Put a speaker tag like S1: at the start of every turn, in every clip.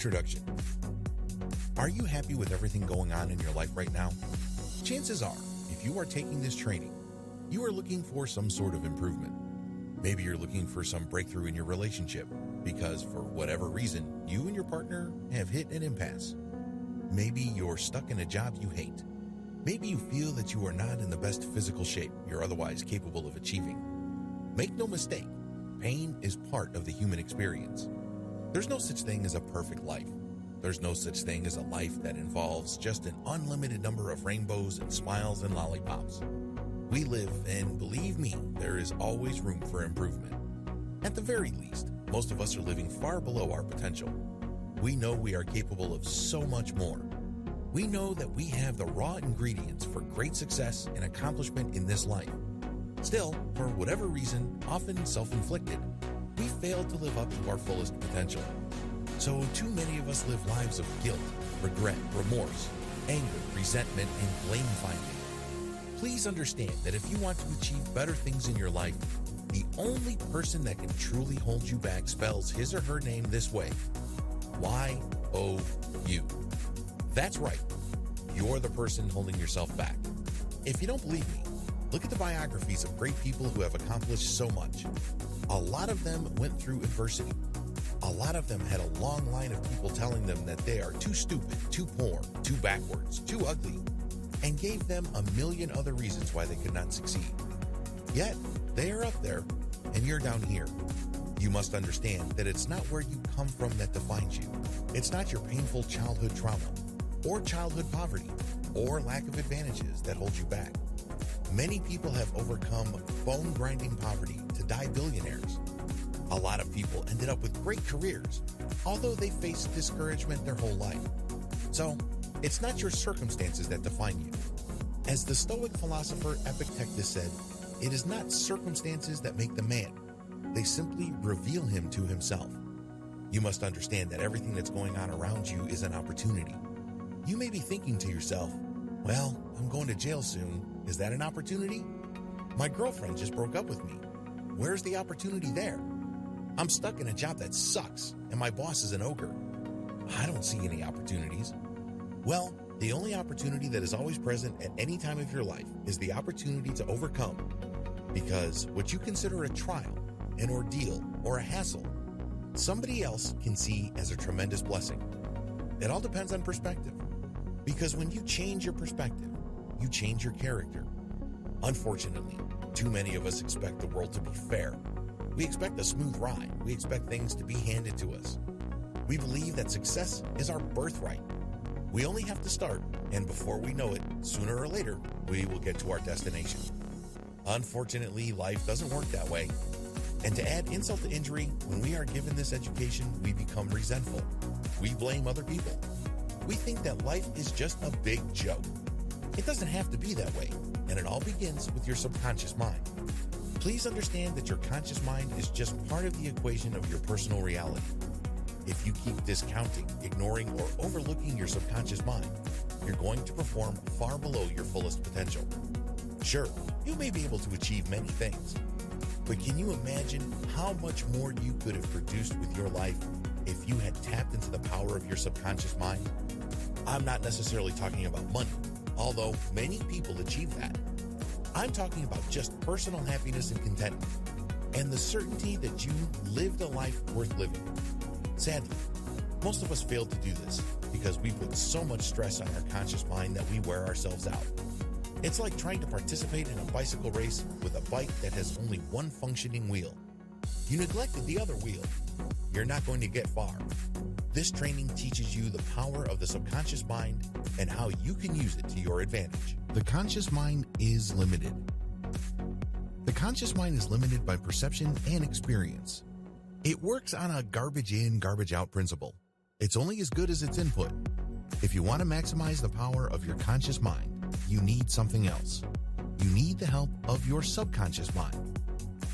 S1: Introduction. Are you happy with everything going on in your life right now? Chances are, if you are taking this training, you are looking for some sort of improvement. Maybe you're looking for some breakthrough in your relationship because for whatever reason, you and your partner have hit an impasse. Maybe you're stuck in a job you hate. Maybe you feel that you are not in the best physical shape you're otherwise capable of achieving. Make no mistake, pain is part of the human experience. There's no such thing as a perfect life. There's no such thing as a life that involves just an unlimited number of rainbows and smiles and lollipops. We live, and believe me, there is always room for improvement. At the very least, most of us are living far below our potential. We know we are capable of so much more. We know that we have the raw ingredients for great success and accomplishment in this life. Still, for whatever reason, often self-inflicted, we fail to live up to our fullest potential. So too many of us live lives of guilt, regret, remorse, anger, resentment, and blame finding. Please understand that if you want to achieve better things in your life, the only person that can truly hold you back spells his or her name this way: Y-O-U. That's right. You're the person holding yourself back. If you don't believe me, look at the biographies of great people who have accomplished so much. A lot of them went through adversity. A lot of them had a long line of people telling them that they are too stupid, too poor, too backwards, too ugly, and gave them a million other reasons why they could not succeed. Yet, they are up there, and you're down here. You must understand that it's not where you come from that defines you. It's not your painful childhood trauma, or childhood poverty, or lack of advantages that hold you back. Many people have overcome bone-grinding poverty to die billionaires. A lot of people ended up with great careers, although they faced discouragement their whole life. So, it's not your circumstances that define you. As the Stoic philosopher Epictetus said, it is not circumstances that make the man. They simply reveal him to himself. You must understand that everything that's going on around you is an opportunity. You may be thinking to yourself, well, I'm going to jail soon. Is that an opportunity? My girlfriend just broke up with me. Where's the opportunity there? I'm stuck in a job that sucks, and my boss is an ogre. I don't see any opportunities. Well, the only opportunity that is always present at any time of your life is the opportunity to overcome. Because what you consider a trial, an ordeal, or a hassle, somebody else can see as a tremendous blessing. It all depends on perspective. Because when you change your perspective, you change your character. Unfortunately, too many of us expect the world to be fair. We expect a smooth ride. We expect things to be handed to us. We believe that success is our birthright. We only have to start, and before we know it, sooner or later, we will get to our destination. Unfortunately, life doesn't work that way. And to add insult to injury, when we are given this education, we become resentful. We blame other people. We think that life is just a big joke. It doesn't have to be that way, and it all begins with your subconscious mind. Please understand that your conscious mind is just part of the equation of your personal reality. If you keep discounting, ignoring, or overlooking your subconscious mind, you're going to perform far below your fullest potential. Sure, you may be able to achieve many things, but can you imagine how much more you could have produced with your life if you had tapped into the power of your subconscious mind? I'm not necessarily talking about money, although many people achieve that. I'm talking about just personal happiness and contentment, and the certainty that you lived a life worth living. Sadly, most of us fail to do this because we put so much stress on our conscious mind that we wear ourselves out. It's like trying to participate in a bicycle race with a bike that has only one functioning wheel. You neglected the other wheel. You're not going to get far. This training teaches you the power of the subconscious mind and how you can use it to your advantage. The conscious mind is limited. The conscious mind is limited by perception and experience. It works on a garbage in, garbage out principle. It's only as good as its input. If you want to maximize the power of your conscious mind, you need something else. You need the help of your subconscious mind.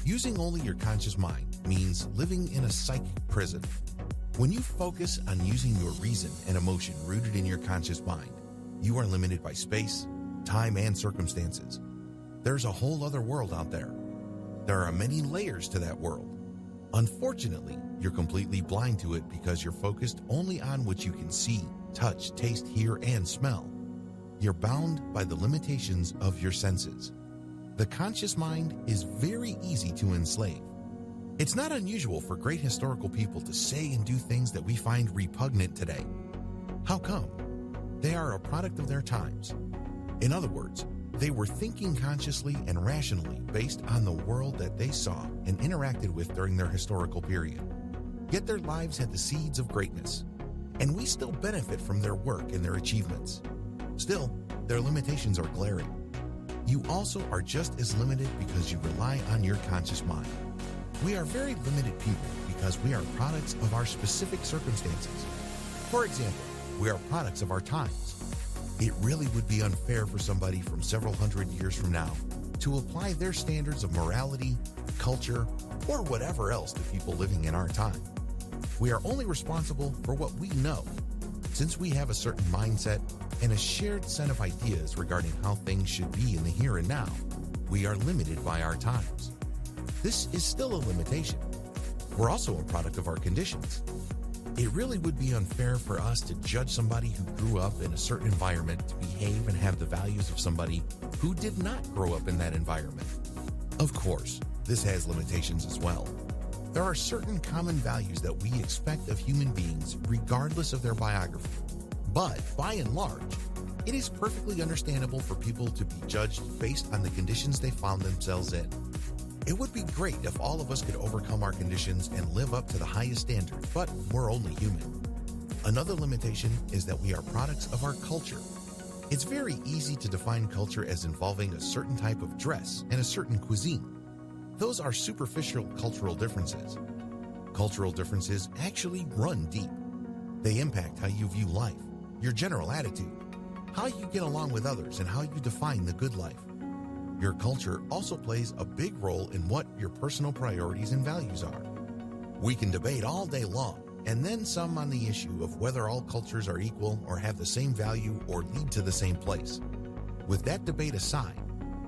S1: Using only your conscious mind means living in a psychic prison. When you focus on using your reason and emotion rooted in your conscious mind, you are limited by space, time, and circumstances. There's a whole other world out there. There are many layers to that world. Unfortunately, You're completely blind to it because you're focused only on what you can see, touch, taste, hear, and smell. You're bound by the limitations of your senses. The conscious mind is very easy to enslave. It's not unusual for great historical people to say and do things that we find repugnant today. How come? They are a product of their times. In other words, they were thinking consciously and rationally based on the world that they saw and interacted with during their historical period. Yet their lives had the seeds of greatness, and we still benefit from their work and their achievements. Still, their limitations are glaring. You also are just as limited because you rely on your conscious mind. We are very limited people because we are products of our specific circumstances. For example, we are products of our times. It really would be unfair for somebody from several hundred years from now to apply their standards of morality, culture, or whatever else to people living in our time. We are only responsible for what we know. Since we have a certain mindset and a shared set of ideas regarding how things should be in the here and now, we are limited by our times. This is still a limitation. We're also a product of our conditions. It really would be unfair for us to judge somebody who grew up in a certain environment to behave and have the values of somebody who did not grow up in that environment. Of course, this has limitations as well. There are certain common values that we expect of human beings regardless of their biography. But by and large, it is perfectly understandable for people to be judged based on the conditions they found themselves in. It would be great if all of us could overcome our conditions and live up to the highest standard, but we're only human. Another limitation is that we are products of our culture. It's very easy to define culture as involving a certain type of dress and a certain cuisine. Those are superficial cultural differences. Cultural differences actually run deep. They impact how you view life, your general attitude, how you get along with others, and how you define the good life. Your culture also plays a big role in what your personal priorities and values are. We can debate all day long, and then some on the issue of whether all cultures are equal or have the same value or lead to the same place. With that debate aside,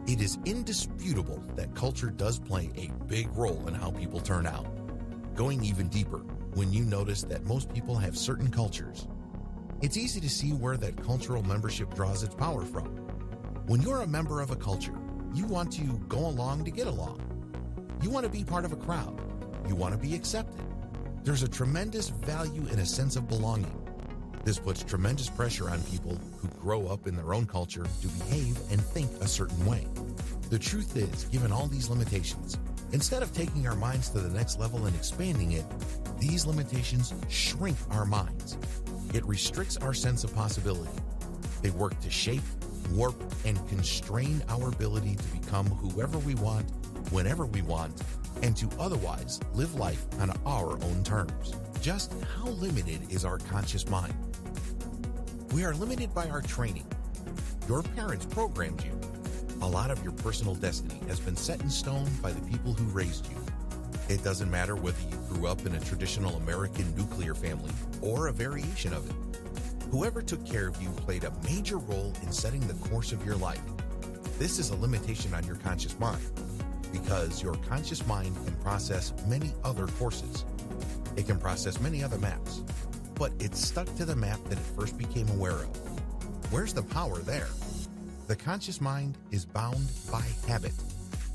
S1: it is indisputable that culture does play a big role in how people turn out. Going even deeper, when you notice that most people have certain cultures, it's easy to see where that cultural membership draws its power from. When you're a member of a culture, you want to go along to get along. You want to be part of a crowd. You want to be accepted. There's a tremendous value in a sense of belonging. This puts tremendous pressure on people who grow up in their own culture to behave and think a certain way. The truth is, given all these limitations, instead of taking our minds to the next level and expanding it, these limitations shrink our minds. It restricts our sense of possibility. They work to shape, warp, and constrain our ability to become whoever we want, whenever we want, and to otherwise live life on our own terms. Just how limited is our conscious mind? We are limited by our training. Your parents programmed you. A lot of your personal destiny has been set in stone by the people who raised you. It doesn't matter whether you grew up in a traditional American nuclear family or a variation of it. Whoever took care of you played a major role in setting the course of your life. This is a limitation on your conscious mind, because your conscious mind can process many other courses. It can process many other maps, but it's stuck to the map that it first became aware of. Where's the power there? The conscious mind is bound by habit.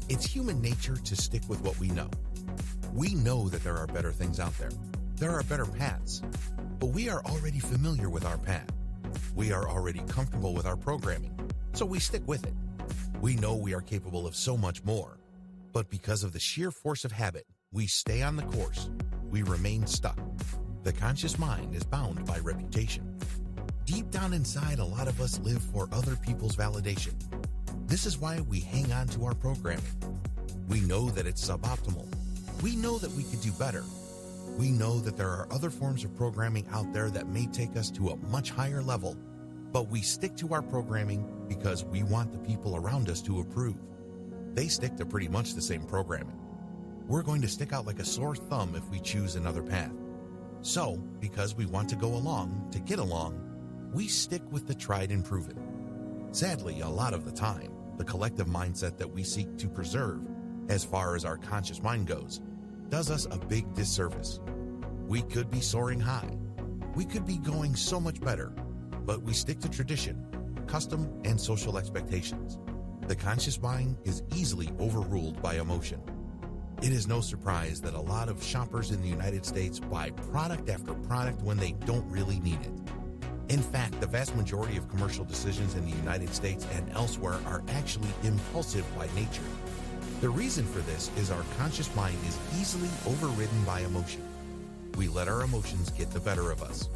S1: It's human nature to stick with what we know. We know that there are better things out there. There are better paths, but we are already familiar with our path. We are already comfortable with our programming, so we stick with it. We know we are capable of so much more, but because of the sheer force of habit, we stay on the course. We remain stuck. The conscious mind is bound by reputation. Deep down inside, a lot of us live for other people's validation. This is why we hang on to our programming. We know that it's suboptimal. We know that we could do better. We know that there are other forms of programming out there that may take us to a much higher level, but we stick to our programming because we want the people around us to approve. They stick to pretty much the same programming. We're going to stick out like a sore thumb if we choose another path. So, because we want to go along to get along, we stick with the tried and proven. Sadly, a lot of the time, the collective mindset that we seek to preserve, as far as our conscious mind goes, does us a big disservice. We could be soaring high. We could be going so much better, but we stick to tradition, custom, and social expectations. The conscious mind is easily overruled by emotion. It is no surprise that a lot of shoppers in the United States buy product after product when they don't really need it. In fact, the vast majority of commercial decisions in the United States and elsewhere are actually impulsive by nature. The reason for this is our conscious mind is easily overridden by emotion. We let our emotions get the better of us.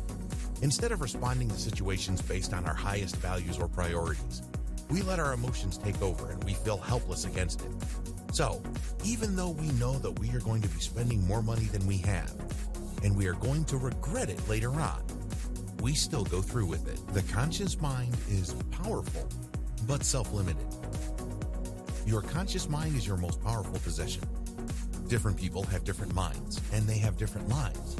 S1: Instead of responding to situations based on our highest values or priorities, we let our emotions take over and we feel helpless against it. So, even though we know that we are going to be spending more money than we have, and we are going to regret it later on, we still go through with it. The conscious mind is powerful, but self-limited. Your conscious mind is your most powerful possession. Different people have different minds, and they have different lives.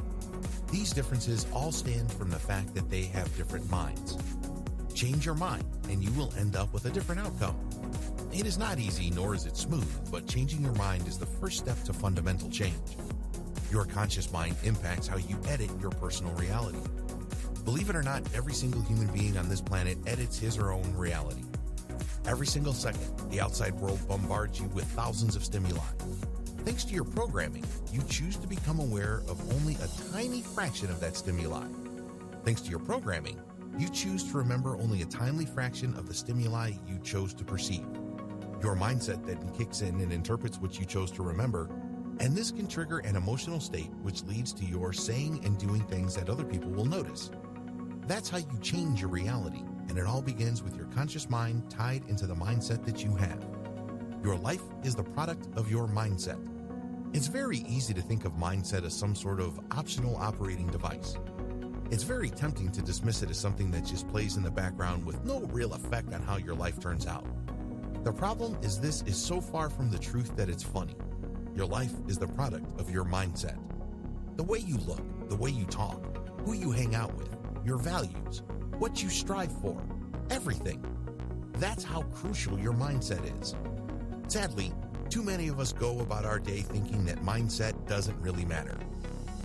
S1: These differences all stem from the fact that they have different minds. Change your mind, and you will end up with a different outcome. It is not easy, nor is it smooth, but changing your mind is the first step to fundamental change. Your conscious mind impacts how you edit your personal reality. Believe it or not, every single human being on this planet edits his or her own reality. Every single second, the outside world bombards you with thousands of stimuli. Thanks to your programming, you choose to become aware of only a tiny fraction of that stimuli. Thanks to your programming, you choose to remember only a tiny fraction of the stimuli you chose to perceive. Your mindset then kicks in and interprets what you chose to remember, and this can trigger an emotional state which leads to your saying and doing things that other people will notice. That's how you change your reality, and it all begins with your conscious mind tied into the mindset that you have. Your life is the product of your mindset. It's very easy to think of mindset as some sort of optional operating device. It's very tempting to dismiss it as something that just plays in the background with no real effect on how your life turns out. The problem is this is so far from the truth that it's funny. Your life is the product of your mindset. The way you look, the way you talk, who you hang out with, your values, what you strive for, everything. That's how crucial your mindset is. Sadly, too many of us go about our day thinking that mindset doesn't really matter.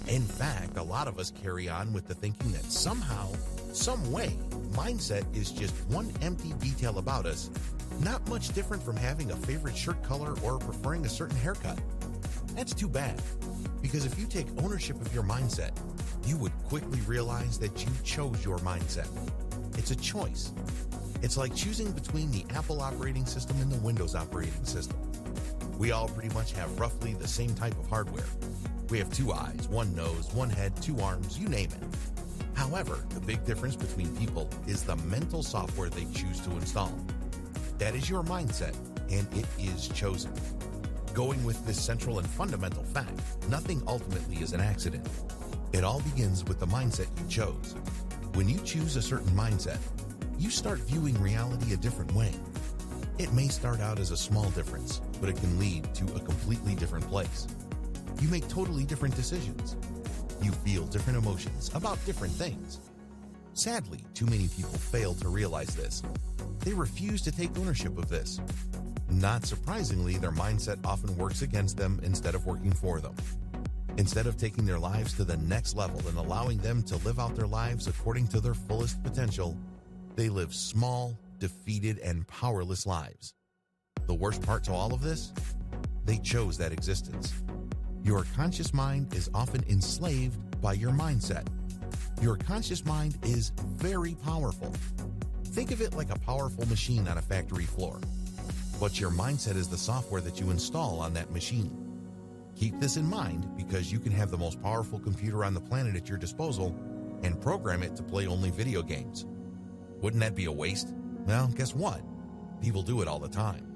S1: In fact, a lot of us carry on with the thinking that somehow, some way, mindset is just one empty detail about us, not much different from having a favorite shirt color or preferring a certain haircut. That's too bad, because if you take ownership of your mindset, you would quickly realize that you chose your mindset. It's a choice. It's like choosing between the Apple operating system and the Windows operating system. We all pretty much have roughly the same type of hardware. We have 2 eyes, 1 nose, 1 head, 2 arms, you name it. However, the big difference between people is the mental software they choose to install. That is your mindset, and it is chosen. Going with this central and fundamental fact, nothing ultimately is an accident. It all begins with the mindset you chose. When you choose a certain mindset, you start viewing reality a different way. It may start out as a small difference, but it can lead to a completely different place. You make totally different decisions. You feel different emotions about different things. Sadly, too many people fail to realize this. They refuse to take ownership of this. Not surprisingly, their mindset often works against them instead of working for them. Instead of taking their lives to the next level and allowing them to live out their lives according to their fullest potential, they live small, defeated, and powerless lives. The worst part to all of this? They chose that existence. Your conscious mind is often enslaved by your mindset. Your conscious mind is very powerful. Think of it like a powerful machine on a factory floor. But your mindset is the software that you install on that machine. Keep this in mind because you can have the most powerful computer on the planet at your disposal and program it to play only video games. Wouldn't that be a waste? Well, guess what? People do it all the time.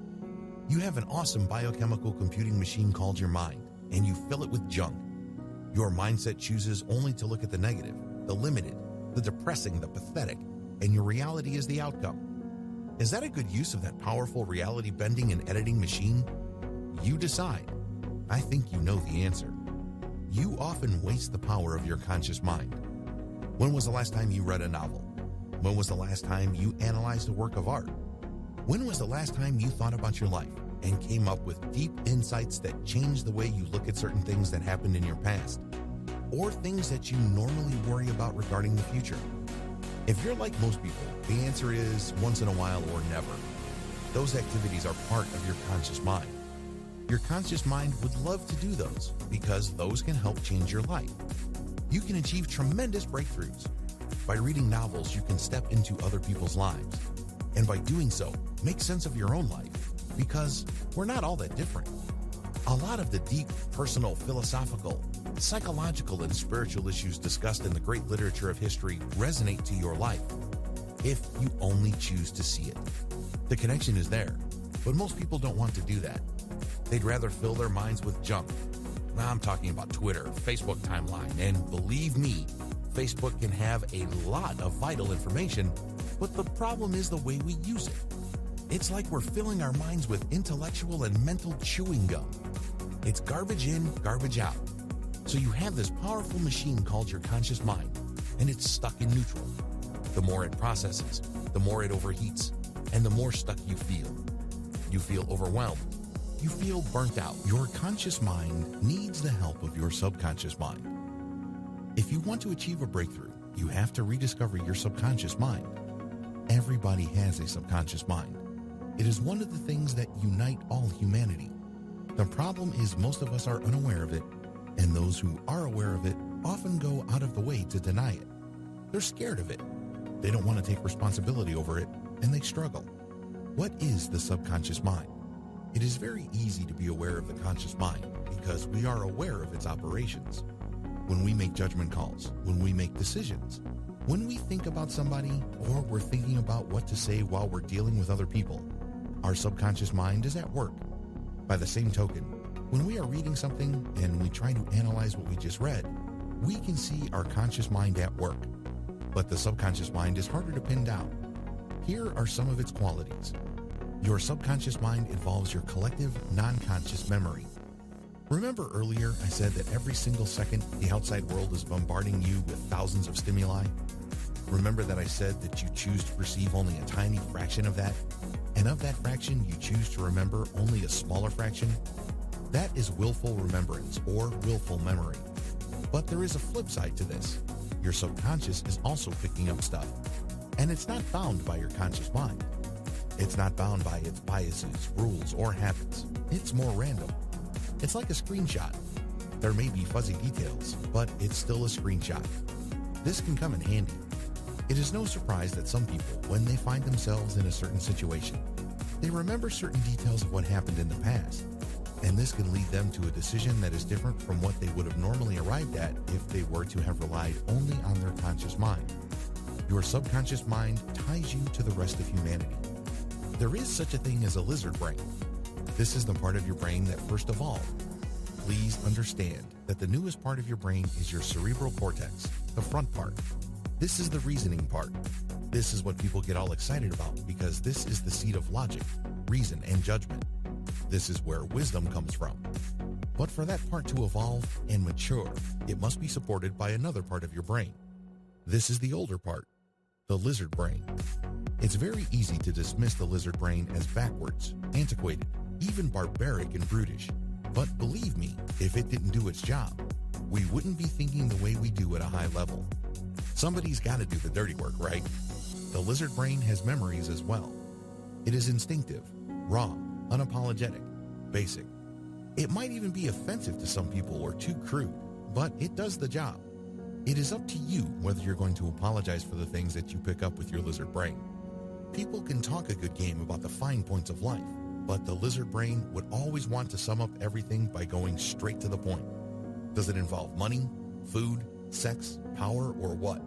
S1: You have an awesome biochemical computing machine called your mind, and you fill it with junk. Your mindset chooses only to look at the negative, the limited, the depressing, the pathetic, and your reality is the outcome. Is that a good use of that powerful reality bending and editing machine? You decide. I think you know the answer. You often waste the power of your conscious mind. When was the last time you read a novel? When was the last time you analyzed a work of art? When was the last time you thought about your life and came up with deep insights that changed the way you look at certain things that happened in your past? or things that you normally worry about regarding the future? If you're like most people, the answer is once in a while or never. Those activities are part of your conscious mind. Your conscious mind would love to do those because those can help change your life. You can achieve tremendous breakthroughs. By reading novels, you can step into other people's lives. And by doing so, make sense of your own life because we're not all that different. A lot of the deep, personal, philosophical, psychological, and spiritual issues discussed in the great literature of history resonate to your life if you only choose to see it. The connection is there, but most people don't want to do that. They'd rather fill their minds with junk. I'm talking about Twitter, Facebook timeline, and believe me, Facebook can have a lot of vital information, but the problem is the way we use it. It's like we're filling our minds with intellectual and mental chewing gum. It's garbage in, garbage out. So you have this powerful machine called your conscious mind, and it's stuck in neutral. The more it processes, the more it overheats, and the more stuck you feel. You feel overwhelmed. You feel burnt out. Your conscious mind needs the help of your subconscious mind. If you want to achieve a breakthrough, you have to rediscover your subconscious mind. Everybody has a subconscious mind. It is one of the things that unite all humanity. The problem is most of us are unaware of it, and those who are aware of it often go out of the way to deny it. They're scared of it. They don't want to take responsibility over it, and they struggle. What is the subconscious mind? It is very easy to be aware of the conscious mind because we are aware of its operations. When we make judgment calls, when we make decisions, when we think about somebody, or we're thinking about what to say while we're dealing with other people, our subconscious mind is at work. By the same token, when we are reading something and we try to analyze what we just read, we can see our conscious mind at work. But the subconscious mind is harder to pin down. Here are some of its qualities. Your subconscious mind involves your collective, non-conscious memory. Remember earlier I said that every single second the outside world is bombarding you with thousands of stimuli? Remember that I said that you choose to perceive only a tiny fraction of that? And of that fraction, you choose to remember only a smaller fraction? That is willful remembrance or willful memory. But there is a flip side to this. Your subconscious is also picking up stuff. And it's not bound by your conscious mind. It's not bound by its biases, rules, or habits. It's more random. It's like a screenshot. There may be fuzzy details, but it's still a screenshot. This can come in handy. It is no surprise that some people, when they find themselves in a certain situation, they remember certain details of what happened in the past. And this can lead them to a decision that is different from what they would have normally arrived at if they were to have relied only on their conscious mind. Your subconscious mind ties you to the rest of humanity. There is such a thing as a lizard brain. This is the part of your brain that first evolved. Please understand that the newest part of your brain is your cerebral cortex, the front part. This is the reasoning part. This is what people get all excited about because this is the seat of logic, reason, and judgment. This is where wisdom comes from. But for that part to evolve and mature, it must be supported by another part of your brain. This is the older part, the lizard brain. It's very easy to dismiss the lizard brain as backwards, antiquated, even barbaric and brutish. But believe me, if it didn't do its job, we wouldn't be thinking the way we do at a high level. Somebody's got to do the dirty work, right? The lizard brain has memories as well. It is instinctive, raw, unapologetic, basic. It might even be offensive to some people or too crude, but it does the job. It is up to you whether you're going to apologize for the things that you pick up with your lizard brain. People can talk a good game about the fine points of life, but the lizard brain would always want to sum up everything by going straight to the point. Does it involve money, food, sex, power, or what?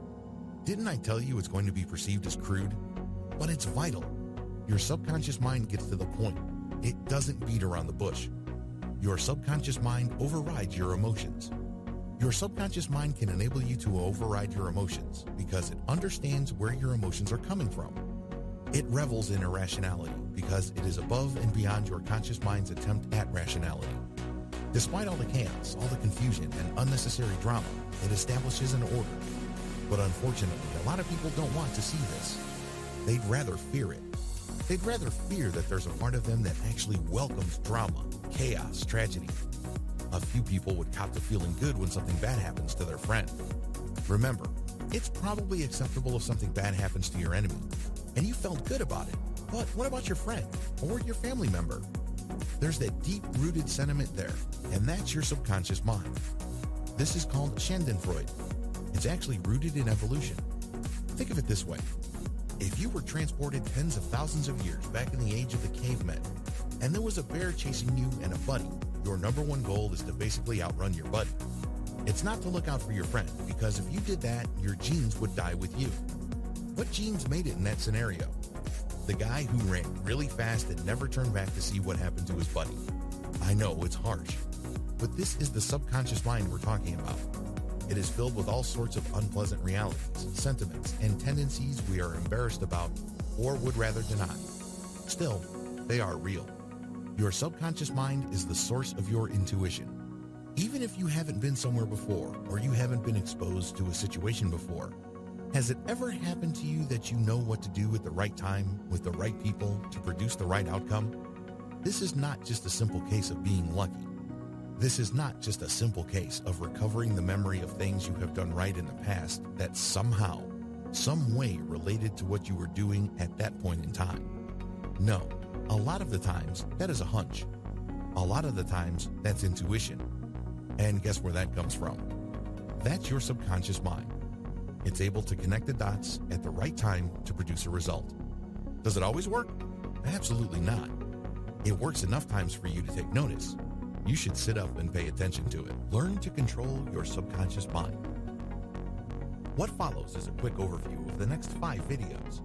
S1: Didn't I tell you it's going to be perceived as crude? But it's vital. Your subconscious mind gets to the point. It doesn't beat around the bush. Your subconscious mind overrides your emotions. Your subconscious mind can enable you to override your emotions because it understands where your emotions are coming from. It revels in irrationality because it is above and beyond your conscious mind's attempt at rationality. Despite all the chaos, all the confusion, and unnecessary drama, it establishes an order. But unfortunately, a lot of people don't want to see this. They'd rather fear it. They'd rather fear that there's a part of them that actually welcomes drama, chaos, tragedy. A few people would cop to feeling good when something bad happens to their friend. Remember, it's probably acceptable if something bad happens to your enemy, and you felt good about it. But what about your friend or your family member? There's that deep-rooted sentiment there, and that's your subconscious mind. This is called Schadenfreude. It's actually rooted in evolution. Think of it this way. If you were transported tens of thousands of years back in the age of the cavemen, and there was a bear chasing you and a buddy, your number one goal is to basically outrun your buddy. It's not to look out for your friend, because if you did that, your genes would die with you. What genes made it in that scenario? The guy who ran really fast and never turned back to see what happened to his buddy. I know, it's harsh, but this is the subconscious mind we're talking about. It is filled with all sorts of unpleasant realities, sentiments, and tendencies we are embarrassed about or would rather deny. Still, they are real. Your subconscious mind is the source of your intuition. Even if you haven't been somewhere before or you haven't been exposed to a situation before, has it ever happened to you that you know what to do at the right time with the right people to produce the right outcome? This is not just a simple case of being lucky. This is not just a simple case of recovering the memory of things you have done right in the past that somehow, some way related to what you were doing at that point in time. No, a lot of the times that is a hunch. A lot of the times that's intuition. And guess where that comes from? That's your subconscious mind. It's able to connect the dots at the right time to produce a result. Does it always work? Absolutely not. It works enough times for you to take notice. You should sit up and pay attention to it. Learn to control your subconscious mind. What follows is a quick overview of the next 5 videos.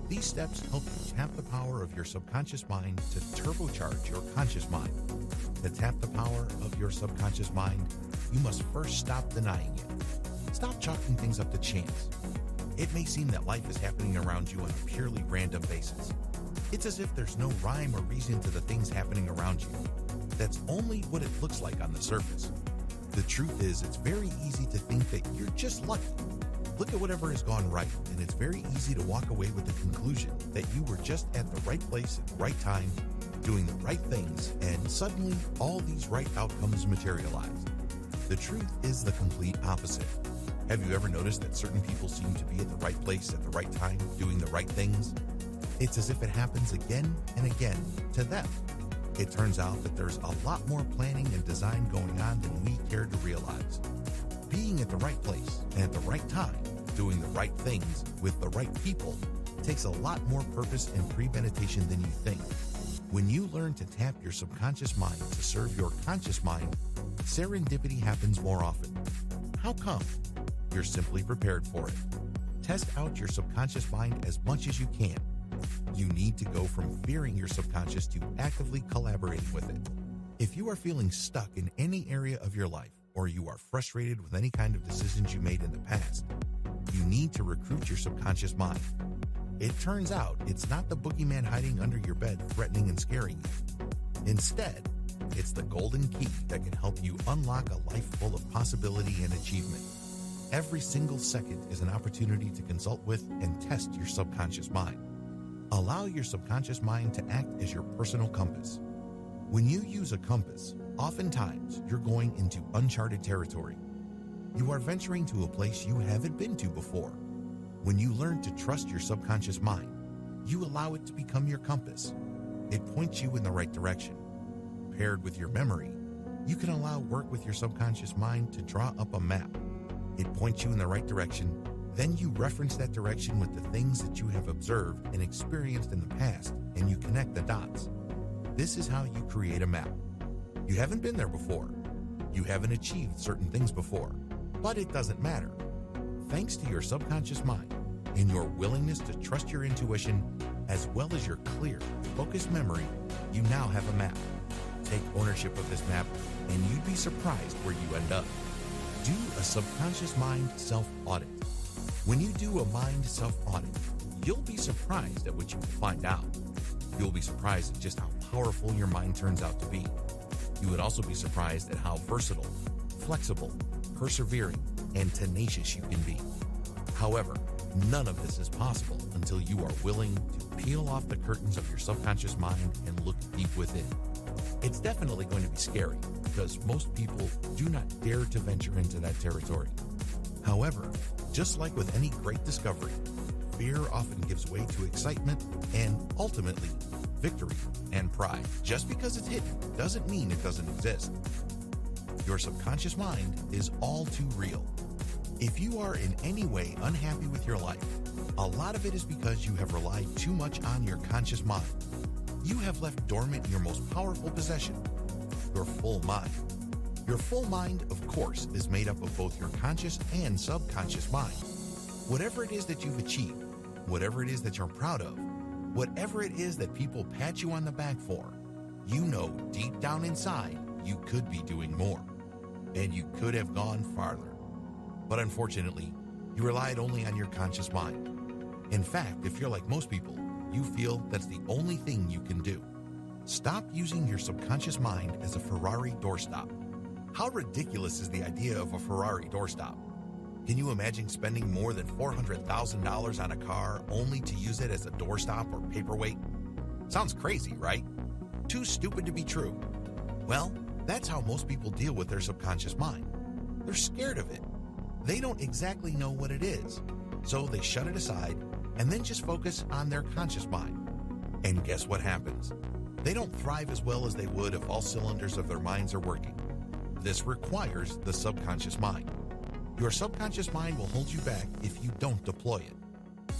S1: These steps help you tap the power of your subconscious mind to turbocharge your conscious mind. To tap the power of your subconscious mind, you must first stop denying it. Stop chalking things up to chance. It may seem that life is happening around you on a purely random basis. It's as if there's no rhyme or reason to the things happening around you. That's only what it looks like on the surface. The truth is, it's very easy to think that you're just lucky. Look at whatever has gone right, and it's very easy to walk away with the conclusion that you were just at the right place at the right time, doing the right things, and suddenly all these right outcomes materialized. The truth is the complete opposite. Have you ever noticed that certain people seem to be at the right place at the right time, doing the right things? It's as if it happens again and again to them. It turns out that there's a lot more planning and design going on than we care to realize. Being at the right place and at the right time, doing the right things with the right people, takes a lot more purpose and premeditation than you think. When you learn to tap your subconscious mind to serve your conscious mind, serendipity happens more often. How come? You're simply prepared for it. Test out your subconscious mind as much as you can. You need to go from fearing your subconscious to actively collaborating with it. If you are feeling stuck in any area of your life, or you are frustrated with any kind of decisions you made in the past, you need to recruit your subconscious mind. It turns out it's not the boogeyman hiding under your bed threatening and scaring you. Instead, it's the golden key that can help you unlock a life full of possibility and achievement. Every single second is an opportunity to consult with and test your subconscious mind. Allow your subconscious mind to act as your personal compass. When you use a compass, oftentimes you're going into uncharted territory. You are venturing to a place you haven't been to before. When you learn to trust your subconscious mind, you allow it to become your compass. It points you in the right direction. Paired with your memory, you can allow work with your subconscious mind to draw up a map. It points you in the right direction. Then you reference that direction with the things that you have observed and experienced in the past, and you connect the dots. This is how you create a map. You haven't been there before. You haven't achieved certain things before, but it doesn't matter. Thanks to your subconscious mind and your willingness to trust your intuition, as well as your clear, focused memory, you now have a map. Take ownership of this map, and you'd be surprised where you end up. Do a subconscious mind self-audit. When you do a mind self-audit, you'll be surprised at what you will find out. You'll be surprised at just how powerful your mind turns out to be. You would also be surprised at how versatile, flexible, persevering, and tenacious you can be. However, none of this is possible until you are willing to peel off the curtains of your subconscious mind and look deep within. It's definitely going to be scary because most people do not dare to venture into that territory. However, just like with any great discovery, fear often gives way to excitement and ultimately victory and pride. Just because it's hidden doesn't mean it doesn't exist. Your subconscious mind is all too real. If you are in any way unhappy with your life, a lot of it is because you have relied too much on your conscious mind. You have left dormant your most powerful possession, your full mind. Your full mind, of course, is made up of both your conscious and subconscious mind. Whatever it is that you've achieved, whatever it is that you're proud of, whatever it is that people pat you on the back for, you know deep down inside you could be doing more, and you could have gone farther. But unfortunately, you relied only on your conscious mind. In fact, if you're like most people, you feel that's the only thing you can do. Stop using your subconscious mind as a Ferrari doorstop. How ridiculous is the idea of a Ferrari doorstop? Can you imagine spending more than $400,000 on a car only to use it as a doorstop or paperweight? Sounds crazy, right? Too stupid to be true. Well, that's how most people deal with their subconscious mind. They're scared of it. They don't exactly know what it is, so they shut it aside and then just focus on their conscious mind. And guess what happens? They don't thrive as well as they would if all cylinders of their minds are working. This requires the subconscious mind. Your subconscious mind will hold you back if you don't deploy it.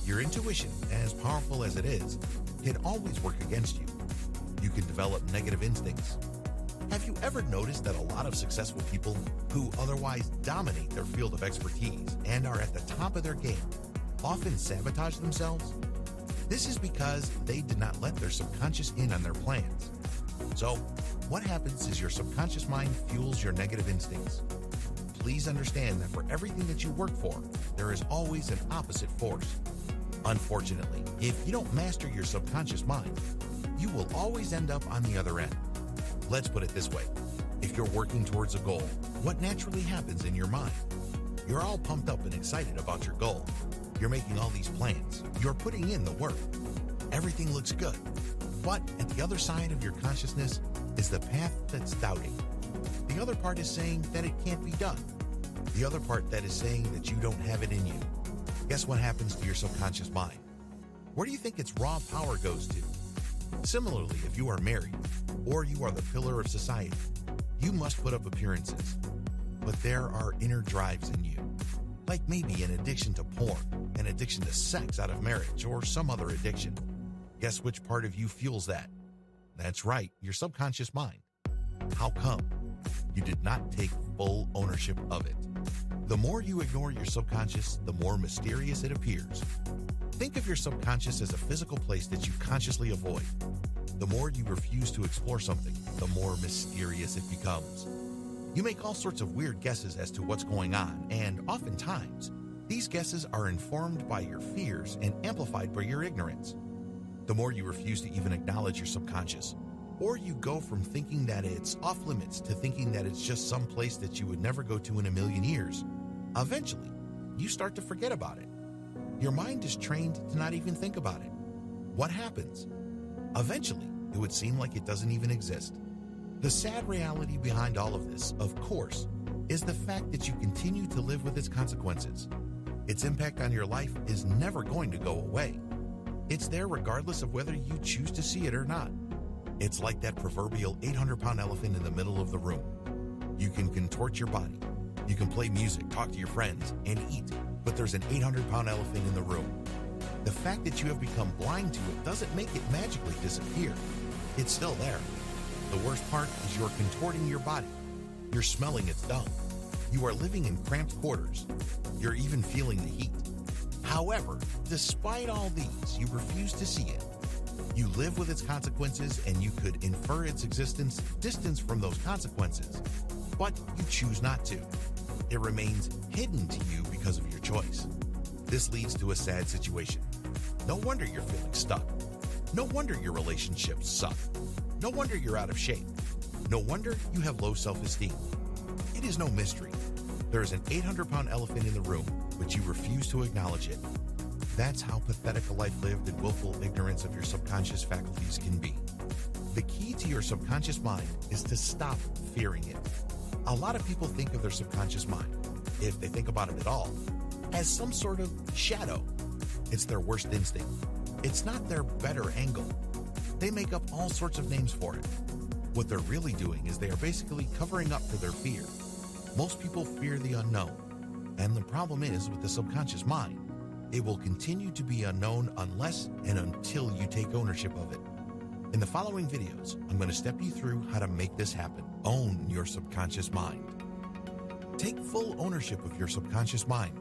S1: Your intuition, as powerful as it is, can always work against you. You can develop negative instincts. Have you ever noticed that a lot of successful people who otherwise dominate their field of expertise and are at the top of their game often sabotage themselves? This is because they did not let their subconscious in on their plans. So, what happens is your subconscious mind fuels your negative instincts. Please understand that for everything that you work for, there is always an opposite force. Unfortunately, if you don't master your subconscious mind, you will always end up on the other end. Let's put it this way. If you're working towards a goal, what naturally happens in your mind? You're all pumped up and excited about your goal. You're making all these plans. You're putting in the work. Everything looks good. But at the other side of your consciousness is the path that's doubting. The other part is saying that it can't be done. The other part that is saying that you don't have it in you. Guess what happens to your subconscious mind? Where do you think its raw power goes to? Similarly, if you are married, or you are the pillar of society, you must put up appearances. But there are inner drives in you, like maybe an addiction to porn, an addiction to sex out of marriage, or some other addiction. Guess which part of you fuels that? That's right, your subconscious mind. How come? You did not take full ownership of it. The more you ignore your subconscious, the more mysterious it appears. Think of your subconscious as a physical place that you consciously avoid. The more you refuse to explore something, the more mysterious it becomes. You make all sorts of weird guesses as to what's going on, and oftentimes, these guesses are informed by your fears and amplified by your ignorance. The more you refuse to even acknowledge your subconscious, or you go from thinking that it's off limits to thinking that it's just some place that you would never go to in a million years, eventually, you start to forget about it. Your mind is trained to not even think about it. What happens? Eventually, it would seem like it doesn't even exist. The sad reality behind all of this, of course, is the fact that you continue to live with its consequences. Its impact on your life is never going to go away. It's there regardless of whether you choose to see it or not. It's like that proverbial 800-pound elephant in the middle of the room. You can contort your body. You can play music, talk to your friends, and eat, but there's an 800-pound elephant in the room. The fact that you have become blind to it doesn't make it magically disappear. It's still there. The worst part is you're contorting your body. You're smelling its dung. You are living in cramped quarters. You're even feeling the heat. However, despite all these, you refuse to see it. You live with its consequences, and you could infer its existence distance from those consequences, but you choose not to. It remains hidden to you because of your choice. This leads to a sad situation. No wonder you're feeling stuck. No wonder your relationships suck. No wonder you're out of shape. No wonder you have low self-esteem. It is no mystery. There is an 800-pound elephant in the room, but you refuse to acknowledge it. That's how pathetic a life lived in willful ignorance of your subconscious faculties can be. The key to your subconscious mind is to stop fearing it. A lot of people think of their subconscious mind, if they think about it at all, as some sort of shadow. It's their worst instinct. It's not their better angle. They make up all sorts of names for it. What they're really doing is they are basically covering up for their fear. Most people fear the unknown. And the problem is with the subconscious mind, it will continue to be unknown unless and until you take ownership of it. In the following videos, I'm going to step you through how to make this happen. Own your subconscious mind. Take full ownership of your subconscious mind.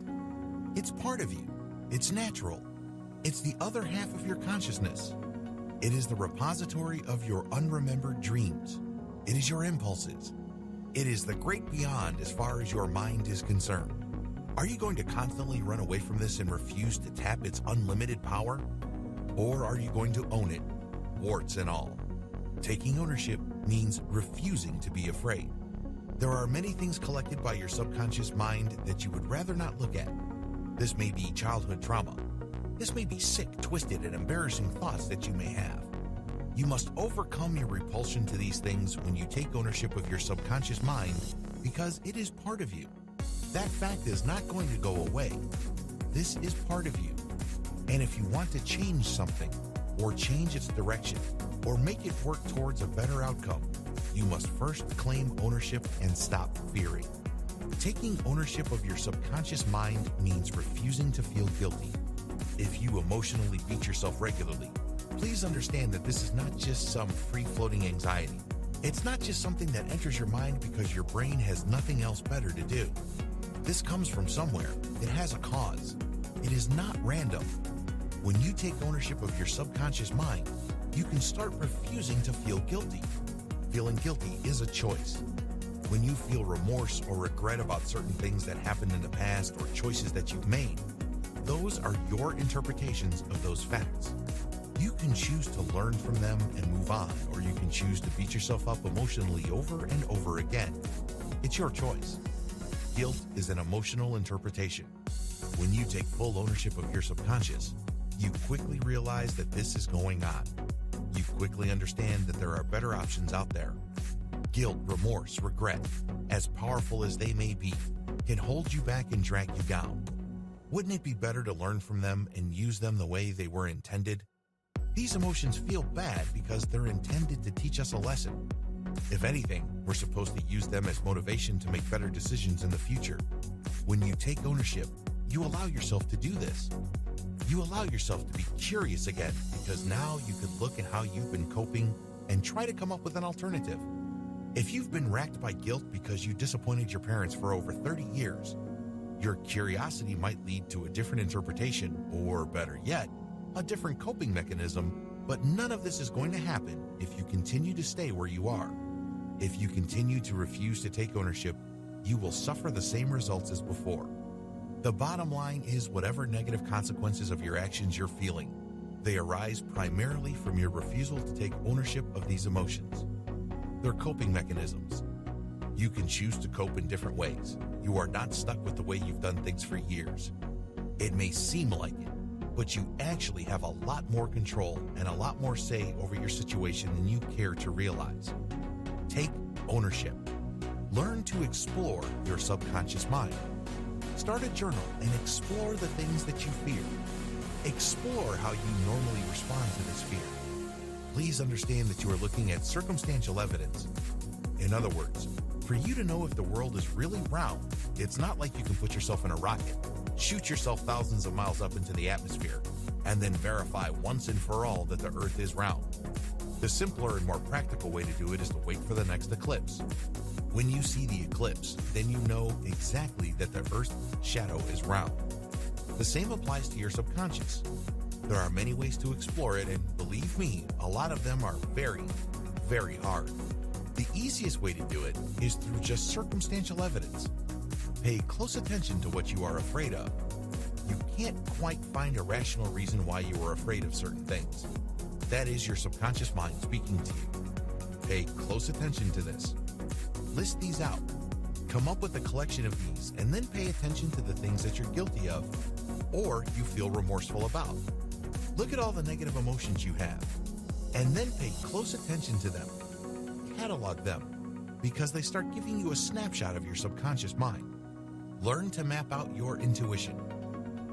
S1: It's part of you. It's natural. It's the other half of your consciousness. It is the repository of your unremembered dreams. It is your impulses. It is the great beyond as far as your mind is concerned. Are you going to constantly run away from this and refuse to tap its unlimited power? Or are you going to own it, warts and all? Taking ownership means refusing to be afraid. There are many things collected by your subconscious mind that you would rather not look at. This may be childhood trauma. This may be sick, twisted, and embarrassing thoughts that you may have. You must overcome your repulsion to these things when you take ownership of your subconscious mind because it is part of you. That fact is not going to go away. This is part of you. And if you want to change something, or change its direction, or make it work towards a better outcome, you must first claim ownership and stop fearing. Taking ownership of your subconscious mind means refusing to feel guilty. If you emotionally beat yourself regularly, please understand that this is not just some free-floating anxiety. It's not just something that enters your mind because your brain has nothing else better to do. This comes from somewhere. It has a cause. It is not random. When you take ownership of your subconscious mind, you can start refusing to feel guilty. Feeling guilty is a choice. When you feel remorse or regret about certain things that happened in the past or choices that you've made, those are your interpretations of those facts. You can choose to learn from them and move on, or you can choose to beat yourself up emotionally over and over again. It's your choice. Guilt is an emotional interpretation. When you take full ownership of your subconscious, you quickly realize that this is going on. You quickly understand that there are better options out there. Guilt, remorse, regret, as powerful as they may be, can hold you back and drag you down. Wouldn't it be better to learn from them and use them the way they were intended? These emotions feel bad because they're intended to teach us a lesson. If anything, we're supposed to use them as motivation to make better decisions in the future. When you take ownership, you allow yourself to do this. You allow yourself to be curious again because now you can look at how you've been coping and try to come up with an alternative. If you've been racked by guilt because you disappointed your parents for over 30 years, your curiosity might lead to a different interpretation, or better yet, a different coping mechanism, but none of this is going to happen if you continue to stay where you are. If you continue to refuse to take ownership, you will suffer the same results as before. The bottom line is whatever negative consequences of your actions you're feeling, they arise primarily from your refusal to take ownership of these emotions. They're coping mechanisms. You can choose to cope in different ways. You are not stuck with the way you've done things for years. It may seem like it, but you actually have a lot more control and a lot more say over your situation than you care to realize. Take ownership. Learn to explore your subconscious mind. Start a journal and explore the things that you fear. Explore how you normally respond to this fear. Please understand that you are looking at circumstantial evidence. In other words, for you to know if the world is really round, it's not like you can put yourself in a rocket, shoot yourself thousands of miles up into the atmosphere, and then verify once and for all that the Earth is round. The simpler and more practical way to do it is to wait for the next eclipse. When you see the eclipse, then you know exactly that the Earth's shadow is round. The same applies to your subconscious. There are many ways to explore it, and believe me, a lot of them are very, very hard. The easiest way to do it is through just circumstantial evidence. Pay close attention to what you are afraid of. You can't quite find a rational reason why you are afraid of certain things. That is your subconscious mind speaking to you. Pay close attention to this. List these out. Come up with a collection of these and then pay attention to the things that you're guilty of or you feel remorseful about. Look at all the negative emotions you have. And then pay close attention to them. Catalog them, because they start giving you a snapshot of your subconscious mind. Learn to map out your intuition.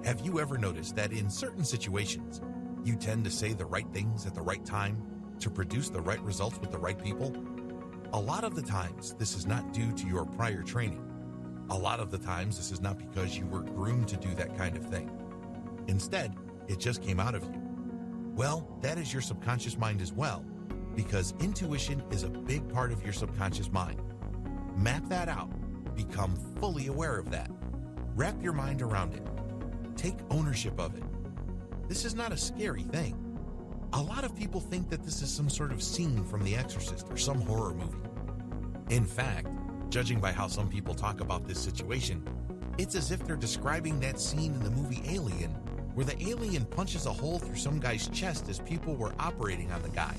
S1: Have you ever noticed that in certain situations, you tend to say the right things at the right time to produce the right results with the right people? A lot of the times, this is not due to your prior training. A lot of the times, this is not because you were groomed to do that kind of thing. Instead, it just came out of you. Well, that is your subconscious mind as well, because intuition is a big part of your subconscious mind. Map that out. Become fully aware of that. Wrap your mind around it. Take ownership of it. This is not a scary thing. A lot of people think that this is some sort of scene from The Exorcist or some horror movie. In fact, judging by how some people talk about this situation, it's as if they're describing that scene in the movie Alien, where the alien punches a hole through some guy's chest as people were operating on the guy.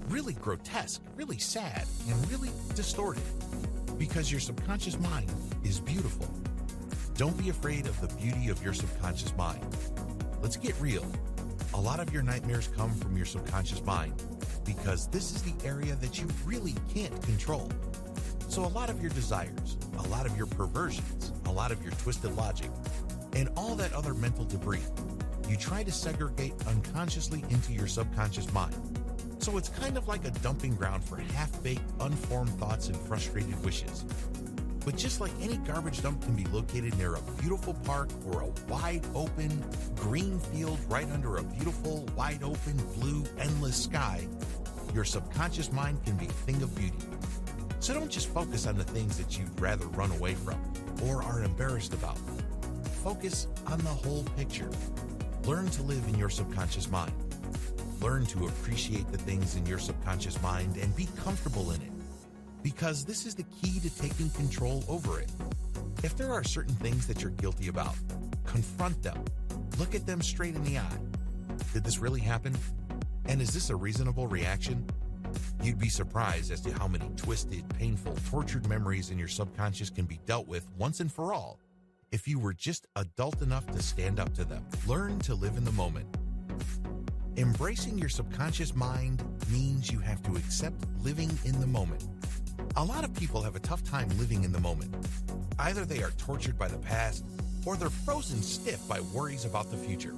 S1: Really grotesque, really sad, and really distorted. Because your subconscious mind is beautiful. Don't be afraid of the beauty of your subconscious mind. Let's get real. A lot of your nightmares come from your subconscious mind because this is the area that you really can't control. So a lot of your desires, a lot of your perversions, a lot of your twisted logic, and all that other mental debris, you try to segregate unconsciously into your subconscious mind. So it's kind of like a dumping ground for half-baked, unformed thoughts and frustrated wishes. But just like any garbage dump can be located near a beautiful park or a wide-open, green field right under a beautiful, wide-open, blue, endless sky, your subconscious mind can be a thing of beauty. So don't just focus on the things that you'd rather run away from or are embarrassed about. Focus on the whole picture. Learn to live in your subconscious mind. Learn to appreciate the things in your subconscious mind and be comfortable in it, because this is the key to taking control over it. If there are certain things that you're guilty about, confront them. Look at them straight in the eye. Did this really happen? And is this a reasonable reaction? You'd be surprised as to how many twisted, painful, tortured memories in your subconscious can be dealt with once and for all if you were just adult enough to stand up to them. Learn to live in the moment. Embracing your subconscious mind means you have to accept living in the moment. A lot of people have a tough time living in the moment. Either they are tortured by the past, or they're frozen stiff by worries about the future.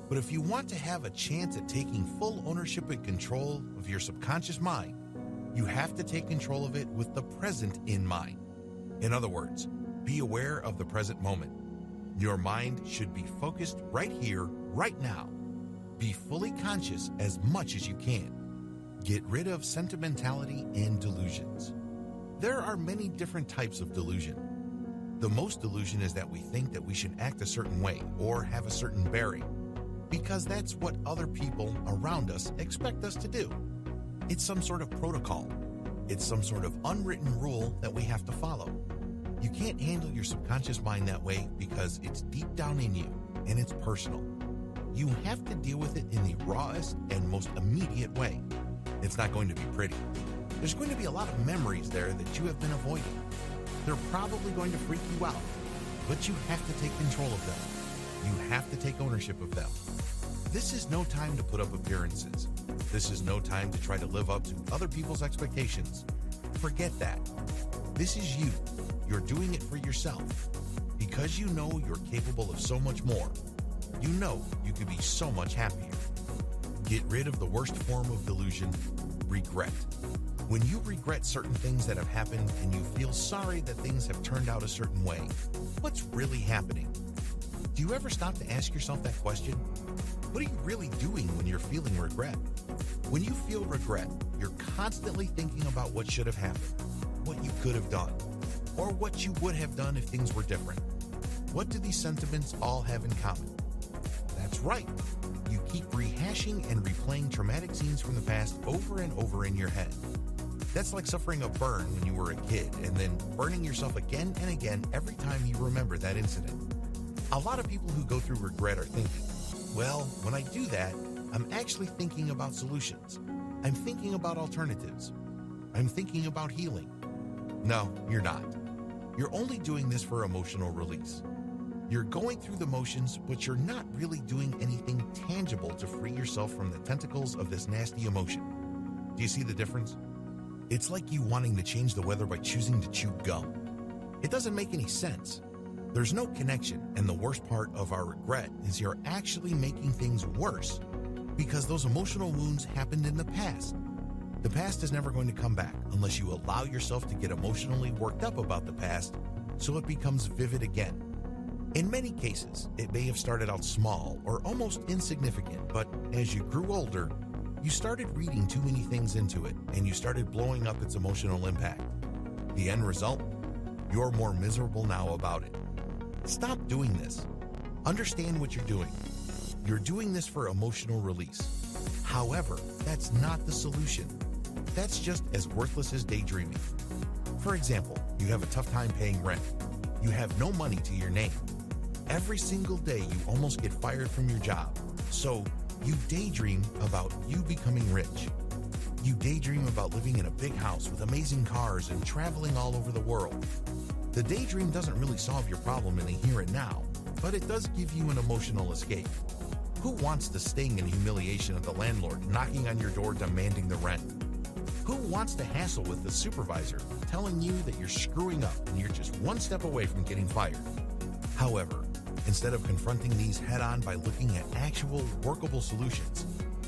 S1: But if you want to have a chance at taking full ownership and control of your subconscious mind, you have to take control of it with the present in mind. In other words, be aware of the present moment. Your mind should be focused right here, right now. Be fully conscious as much as you can. Get rid of sentimentality and delusions. There are many different types of delusion. The most delusion is that we think that we should act a certain way or have a certain bearing, because that's what other people around us expect us to do. It's some sort of protocol. It's some sort of unwritten rule that we have to follow. You can't handle your subconscious mind that way because it's deep down in you and it's personal. You have to deal with it in the rawest and most immediate way. It's not going to be pretty. There's going to be a lot of memories there that you have been avoiding. They're probably going to freak you out, but you have to take control of them. You have to take ownership of them. This is no time to put up appearances. This is no time to try to live up to other people's expectations. Forget that. This is you. You're doing it for yourself. Because you know you're capable of so much more. You know you could be so much happier. Get rid of the worst form of delusion, regret. When you regret certain things that have happened and you feel sorry that things have turned out a certain way, what's really happening? Do you ever stop to ask yourself that question? What are you really doing when you're feeling regret? When you feel regret, you're constantly thinking about what should have happened, what you could have done, or what you would have done if things were different. What do these sentiments all have in common? That's right. You keep rehashing and replaying traumatic scenes from the past over and over in your head. That's like suffering a burn when you were a kid and then burning yourself again and again every time you remember that incident. A lot of people who go through regret are thinking, well, when I do that, I'm actually thinking about solutions. I'm thinking about alternatives. I'm thinking about healing. No, you're not. You're only doing this for emotional release. You're going through the motions, but you're not really doing anything tangible to free yourself from the tentacles of this nasty emotion. Do you see the difference? It's like you wanting to change the weather by choosing to chew gum. It doesn't make any sense. There's no connection, and the worst part of our regret is you're actually making things worse because those emotional wounds happened in the past. The past is never going to come back unless you allow yourself to get emotionally worked up about the past so it becomes vivid again. In many cases, it may have started out small or almost insignificant, but as you grew older, you started reading too many things into it and you started blowing up its emotional impact. The end result? You're more miserable now about it. Stop doing this. Understand what you're doing. You're doing this for emotional release. However, that's not the solution. That's just as worthless as daydreaming. For example, you have a tough time paying rent. You have no money to your name. Every single day you almost get fired from your job. So you daydream about you becoming rich. You daydream about living in a big house with amazing cars and traveling all over the world. The daydream doesn't really solve your problem in the here and now, but it does give you an emotional escape. Who wants the sting and humiliation of the landlord knocking on your door demanding the rent? Who wants to hassle with the supervisor telling you that you're screwing up and you're just one step away from getting fired? However, instead of confronting these head-on by looking at actual workable solutions,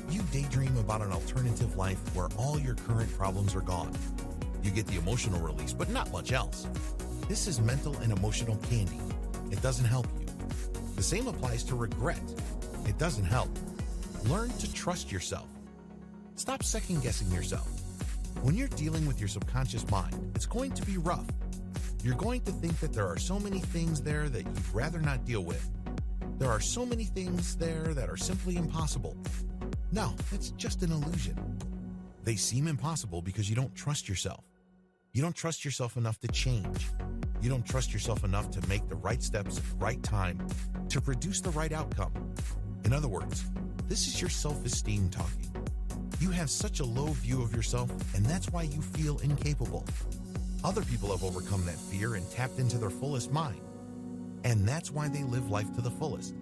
S1: you daydream about an alternative life where all your current problems are gone. You get the emotional release, but not much else. This is mental and emotional candy. It doesn't help you. The same applies to regret. It doesn't help. Learn to trust yourself. Stop second-guessing yourself. When you're dealing with your subconscious mind, it's going to be rough. You're going to think that there are so many things there that you'd rather not deal with. There are so many things there that are simply impossible. No, it's just an illusion. They seem impossible because you don't trust yourself. You don't trust yourself enough to change. You don't trust yourself enough to make the right steps at the right time to produce the right outcome. In other words, this is your self-esteem talking. You have such a low view of yourself, and that's why you feel incapable. Other people have overcome that fear and tapped into their fullest mind. And that's why they live life to the fullest.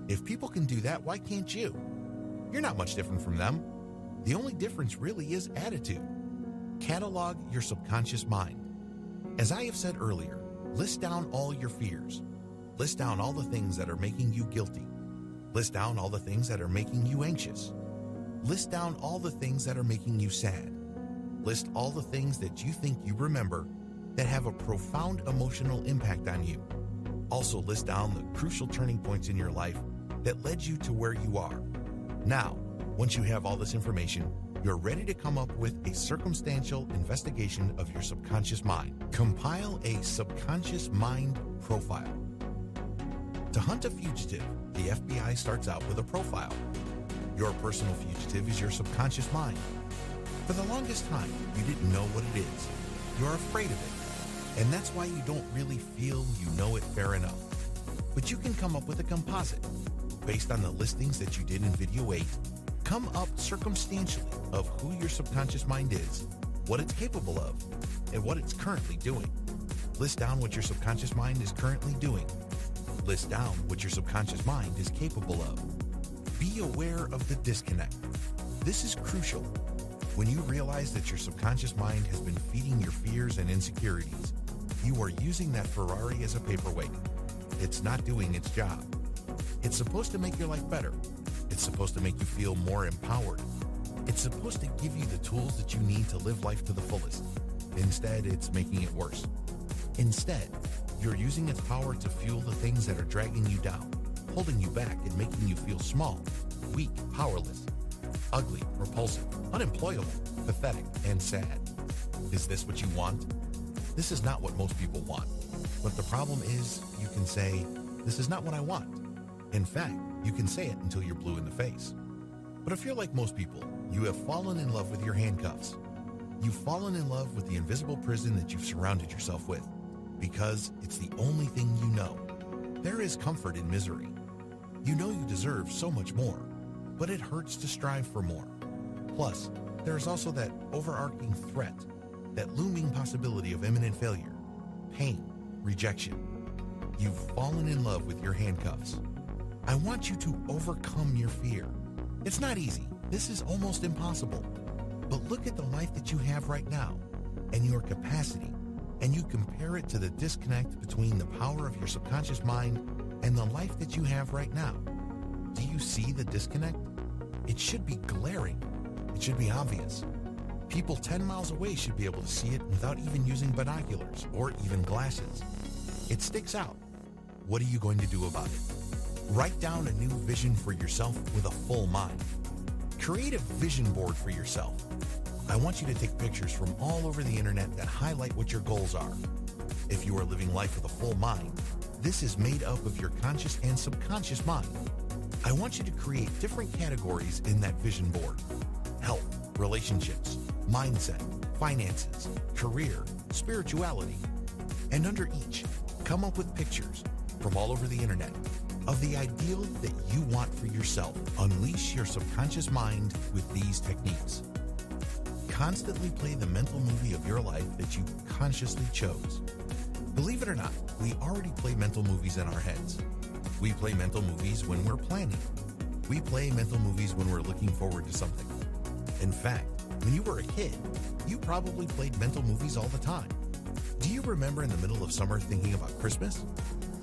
S1: If people can do that, why can't you? You're not much different from them. The only difference really is attitude. Catalog your subconscious mind. As I have said earlier, list down all your fears. List down all the things that are making you guilty. List down all the things that are making you anxious. List down all the things that are making you sad. List all the things that you think you remember that have a profound emotional impact on you. Also list down the crucial turning points in your life that led you to where you are. Now, once you have all this information, you're ready to come up with a circumstantial investigation of your subconscious mind. Compile a subconscious mind profile. To hunt a fugitive, the FBI starts out with a profile. Your personal fugitive is your subconscious mind. For the longest time, you didn't know what it is. You're afraid of it. And that's why you don't really feel you know it fair enough. But you can come up with a composite. Based on the listings that you did in video 8, come up circumstantially of who your subconscious mind is, what it's capable of, and what it's currently doing. List down what your subconscious mind is currently doing. List down what your subconscious mind is capable of. Be aware of the disconnect. This is crucial. When you realize that your subconscious mind has been feeding your fears and insecurities, you are using that Ferrari as a paperweight. It's not doing its job. It's supposed to make your life better. It's supposed to make you feel more empowered. It's supposed to give you the tools that you need to live life to the fullest. Instead, it's making it worse. Instead, you're using its power to fuel the things that are dragging you down, holding you back and making you feel small, weak, powerless, ugly, repulsive, unemployable, pathetic, and sad. Is this what you want? This is not what most people want. But the problem is, you can say, this is not what I want. In fact, you can say it until you're blue in the face. But if you're like most people, you have fallen in love with your handcuffs. You've fallen in love with the invisible prison that you've surrounded yourself with, because it's the only thing you know. There is comfort in misery. You know you deserve so much more, but it hurts to strive for more. Plus, there is also that overarching threat, that looming possibility of imminent failure, pain, rejection. You've fallen in love with your handcuffs. I want you to overcome your fear. It's not easy. This is almost impossible. But look at the life that you have right now and your capacity, and you compare it to the disconnect between the power of your subconscious mind and the life that you have right now. Do you see the disconnect? It should be glaring. It should be obvious. People 10 miles away should be able to see it without even using binoculars or even glasses. It sticks out. What are you going to do about it? Write down a new vision for yourself with a full mind. Create a vision board for yourself. I want you to take pictures from all over the internet that highlight what your goals are. If you are living life with a full mind, this is made up of your conscious and subconscious mind. I want you to create different categories in that vision board: health, relationships, mindset, finances, career, spirituality. And under each, come up with pictures from all over the internet of the ideal that you want for yourself. Unleash your subconscious mind with these techniques. Constantly play the mental movie of your life that you consciously chose. Believe it or not, we already play mental movies in our heads. We play mental movies when we're planning. We play mental movies when we're looking forward to something. In fact, when you were a kid, you probably played mental movies all the time. Do you remember in the middle of summer thinking about Christmas?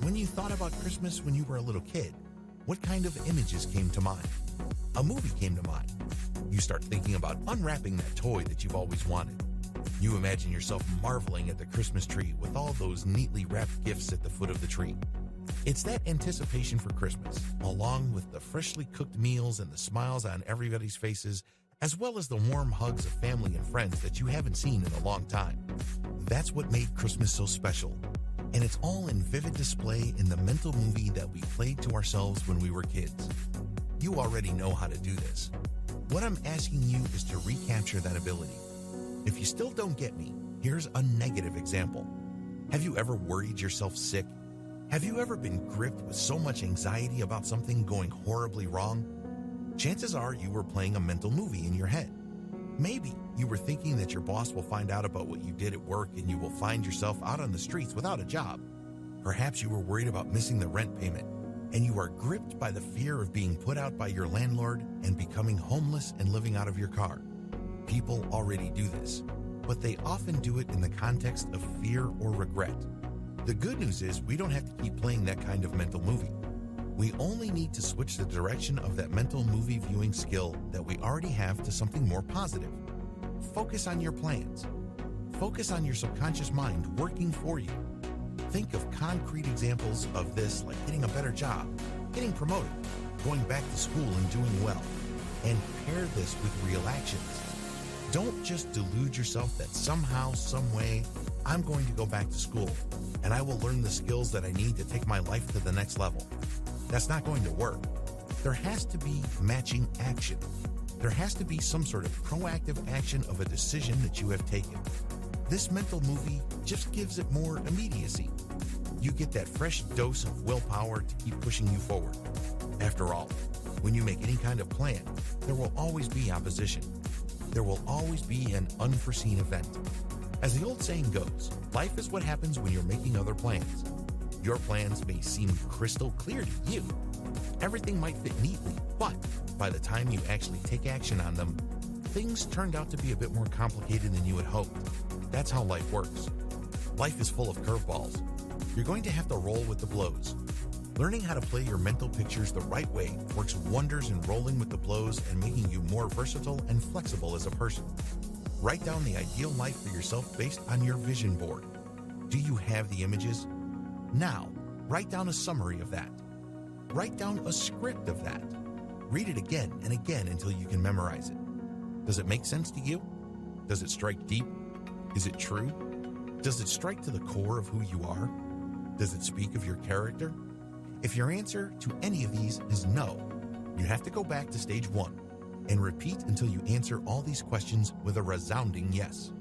S1: When you thought about Christmas when you were a little kid, what kind of images came to mind? A movie came to mind. You start thinking about unwrapping that toy that you've always wanted. You imagine yourself marveling at the Christmas tree with all those neatly wrapped gifts at the foot of the tree. It's that anticipation for Christmas, along with the freshly cooked meals and the smiles on everybody's faces, as well as the warm hugs of family and friends that you haven't seen in a long time. That's what made Christmas so special. And it's all in vivid display in the mental movie that we played to ourselves when we were kids. You already know how to do this. What I'm asking you is to recapture that ability. If you still don't get me, here's a negative example. Have you ever worried yourself sick? Have you ever been gripped with so much anxiety about something going horribly wrong? Chances are you were playing a mental movie in your head. Maybe you were thinking that your boss will find out about what you did at work and you will find yourself out on the streets without a job. Perhaps you were worried about missing the rent payment, and you are gripped by the fear of being put out by your landlord and becoming homeless and living out of your car. People already do this, but they often do it in the context of fear or regret. The good news is we don't have to keep playing that kind of mental movie. We only need to switch the direction of that mental movie viewing skill that we already have to something more positive. Focus on your plans. Focus on your subconscious mind working for you. Think of concrete examples of this, like getting a better job, getting promoted, going back to school and doing well, and pair this with real actions. Don't just delude yourself that somehow, some way, I'm going to go back to school and I will learn the skills that I need to take my life to the next level. That's not going to work. There has to be matching action. There has to be some sort of proactive action of a decision that you have taken. This mental movie just gives it more immediacy. You get that fresh dose of willpower to keep pushing you forward. After all, when you make any kind of plan, there will always be opposition. There will always be an unforeseen event. As the old saying goes, life is what happens when you're making other plans. Your plans may seem crystal clear to you. Everything might fit neatly, but by the time you actually take action on them, things turned out to be a bit more complicated than you had hoped. That's how life works. Life is full of curveballs. You're going to have to roll with the blows. Learning how to play your mental pictures the right way works wonders in rolling with the blows and making you more versatile and flexible as a person. Write down the ideal life for yourself based on your vision board. Do you have the images? Now, write down a summary of that. Write down a script of that. Read it again and again until you can memorize it. Does it make sense to you? Does it strike deep? Is it true? Does it strike to the core of who you are? Does it speak of your character? If your answer to any of these is no, you have to go back to stage 1 and repeat until you answer all these questions with a resounding yes.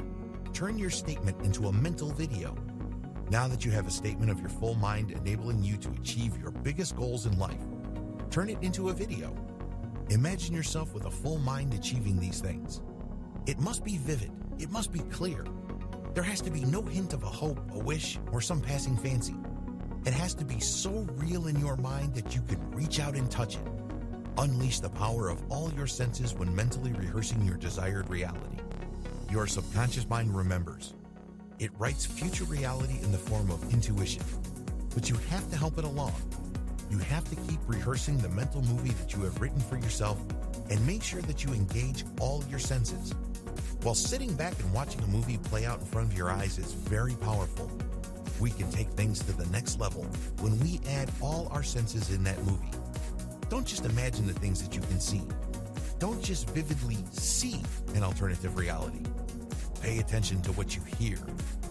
S1: Turn your statement into a mental video. Now that you have a statement of your full mind enabling you to achieve your biggest goals in life, turn it into a video. Imagine yourself with a full mind achieving these things. It must be vivid. It must be clear. There has to be no hint of a hope, a wish, or some passing fancy. It has to be so real in your mind that you can reach out and touch it. Unleash the power of all your senses when mentally rehearsing your desired reality. Your subconscious mind remembers. It writes future reality in the form of intuition. But you have to help it along. You have to keep rehearsing the mental movie that you have written for yourself and make sure that you engage all your senses. While sitting back and watching a movie play out in front of your eyes is very powerful, we can take things to the next level when we add all our senses in that movie. Don't just imagine the things that you can see. Don't just vividly see an alternative reality. Pay attention to what you hear,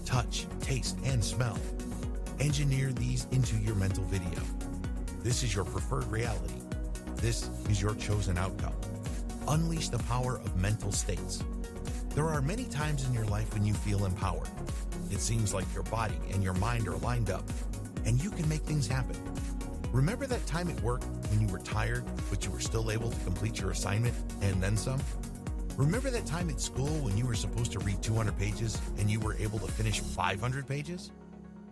S1: touch, taste, and smell. Engineer these into your mental video. This is your preferred reality. This is your chosen outcome. Unleash the power of mental states. There are many times in your life when you feel empowered. It seems like your body and your mind are lined up, and you can make things happen. Remember that time at work when you were tired, but you were still able to complete your assignment and then some? Remember that time at school when you were supposed to read 200 pages and you were able to finish 500 pages?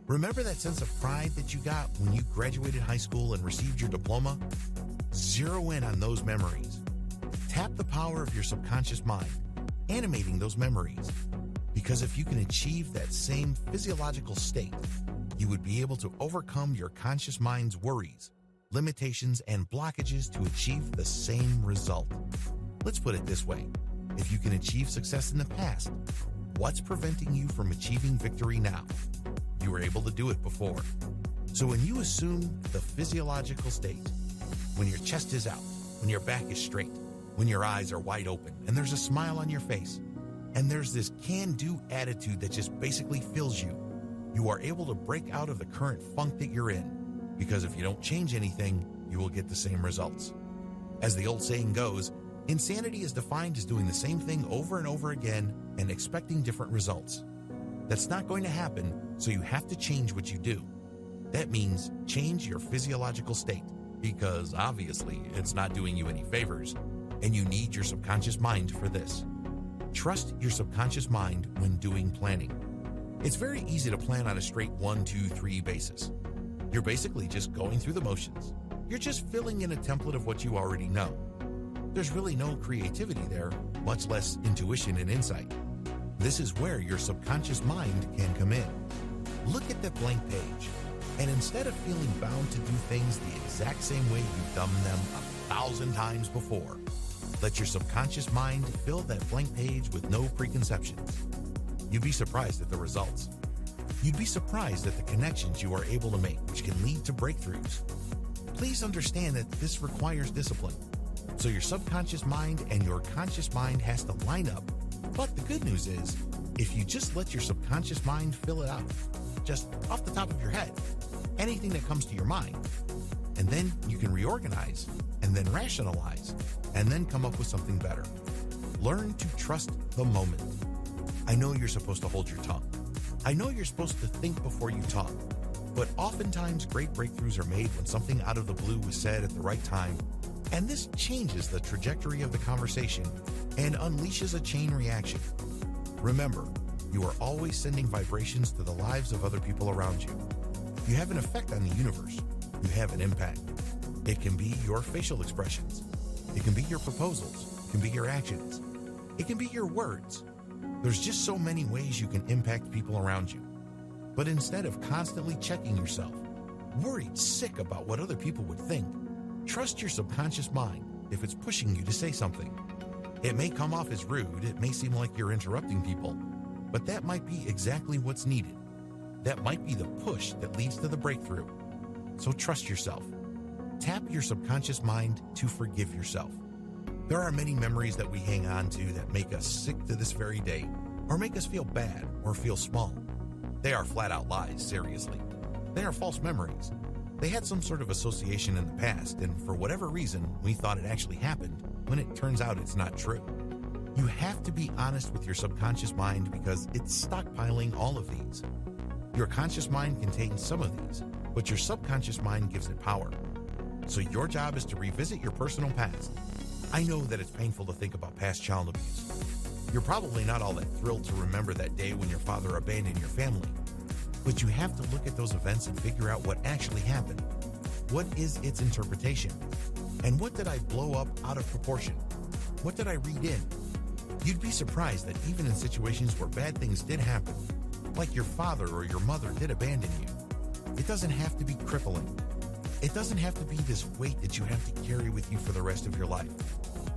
S1: Remember that sense of pride that you got when you graduated high school and received your diploma? Zero in on those memories. Tap the power of your subconscious mind, animating those memories. Because if you can achieve that same physiological state, you would be able to overcome your conscious mind's worries, limitations, and blockages to achieve the same result. Let's put it this way. If you can achieve success in the past, what's preventing you from achieving victory now? You were able to do it before. So when you assume the physiological state, when your chest is out, when your back is straight, when your eyes are wide open, and there's a smile on your face, and there's this can-do attitude that just basically fills you, you are able to break out of the current funk that you're in. Because if you don't change anything, you will get the same results. As the old saying goes, insanity is defined as doing the same thing over and over again and expecting different results. That's not going to happen, so you have to change what you do. That means change your physiological state, because obviously it's not doing you any favors, and you need your subconscious mind for this. Trust your subconscious mind when doing planning. It's very easy to plan on a straight 1, 2, 3 basis. You're basically just going through the motions. You're just filling in a template of what you already know. There's really no creativity there, much less intuition and insight. This is where your subconscious mind can come in. Look at that blank page, and instead of feeling bound to do things the exact same way you've done them 1,000 times before, let your subconscious mind fill that blank page with no preconceptions. You'd be surprised at the results. You'd be surprised at the connections you are able to make, which can lead to breakthroughs. Please understand that this requires discipline. So your subconscious mind and your conscious mind has to line up. But the good news is, if you just let your subconscious mind fill it out, just off the top of your head, anything that comes to your mind, and then you can reorganize, and then rationalize, and then come up with something better. Learn to trust the moment. I know you're supposed to hold your tongue. I know you're supposed to think before you talk. But oftentimes great breakthroughs are made when something out of the blue was said at the right time, and this changes the trajectory of the conversation and unleashes a chain reaction. Remember, you are always sending vibrations to the lives of other people around you. You have an effect on the universe. You have an impact. It can be your facial expressions. It can be your proposals. It can be your actions. It can be your words. There's just so many ways you can impact people around you. But instead of constantly checking yourself, worried sick about what other people would think, trust your subconscious mind if it's pushing you to say something. It may come off as rude, it may seem like you're interrupting people, but that might be exactly what's needed. That might be the push that leads to the breakthrough. So trust yourself. Tap your subconscious mind to forgive yourself. There are many memories that we hang on to that make us sick to this very day, or make us feel bad or feel small. They are flat out lies, seriously. They are false memories. They had some sort of association in the past, and for whatever reason, we thought it actually happened, when it turns out it's not true. You have to be honest with your subconscious mind because it's stockpiling all of these. Your conscious mind contains some of these, but your subconscious mind gives it power. So your job is to revisit your personal past. I know that it's painful to think about past child abuse. You're probably not all that thrilled to remember that day when your father abandoned your family. But you have to look at those events and figure out what actually happened. What is its interpretation? And what did I blow up out of proportion? What did I read in? You'd be surprised that even in situations where bad things did happen, like your father or your mother did abandon you, it doesn't have to be crippling. It doesn't have to be this weight that you have to carry with you for the rest of your life.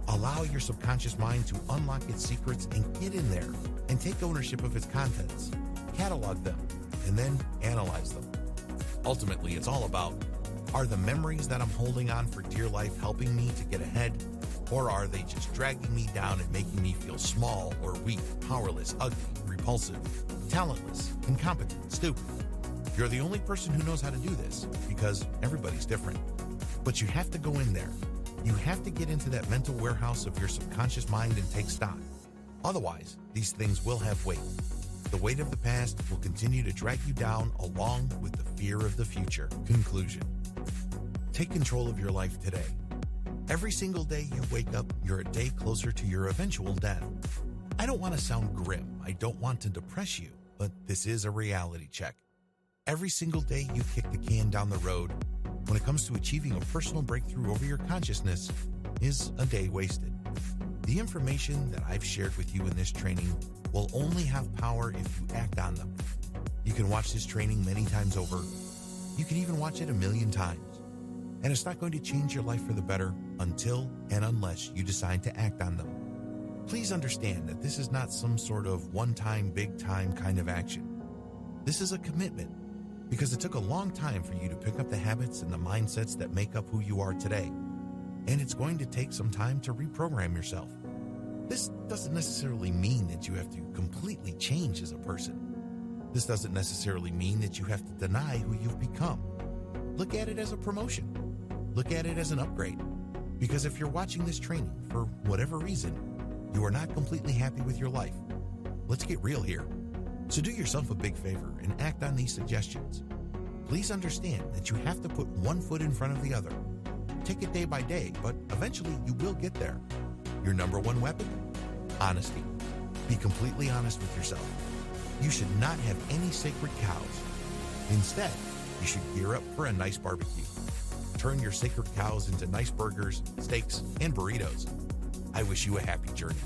S1: Allow your subconscious mind to unlock its secrets and get in there and take ownership of its contents, catalog them, and then analyze them. Ultimately, it's all about, are the memories that I'm holding on for dear life helping me to get ahead, or are they just dragging me down and making me feel small or weak, powerless, ugly, repulsive, talentless, incompetent, stupid? You're the only person who knows how to do this because everybody's different. But you have to go in there. You have to get into that mental warehouse of your subconscious mind and take stock. Otherwise, these things will have weight. The weight of the past will continue to drag you down along with the fear of the future. Conclusion. Take control of your life today. Every single day you wake up, you're a day closer to your eventual death. I don't want to sound grim. I don't want to depress you, but this is a reality check. Every single day you kick the can down the road, when it comes to achieving a personal breakthrough over your consciousness, is a day wasted. The information that I've shared with you in this training will only have power if you act on them. You can watch this training many times over. You can even watch it 1,000,000 times. And it's not going to change your life for the better until and unless you decide to act on them. Please understand that this is not some sort of one-time, big-time kind of action. This is a commitment, because it took a long time for you to pick up the habits and the mindsets that make up who you are today. And it's going to take some time to reprogram yourself. This doesn't necessarily mean that you have to completely change as a person. This doesn't necessarily mean that you have to deny who you've become. Look at it as a promotion. Look at it as an upgrade. Because if you're watching this training for whatever reason, you are not completely happy with your life. Let's get real here. So do yourself a big favor and act on these suggestions. Please understand that you have to put one foot in front of the other. Take it day by day, but eventually you will get there. Your number one weapon? Honesty. Be completely honest with yourself. You should not have any sacred cows. Instead, you should gear up for a nice barbecue. Turn your sacred cows into nice burgers, steaks, and burritos. I wish you a happy journey.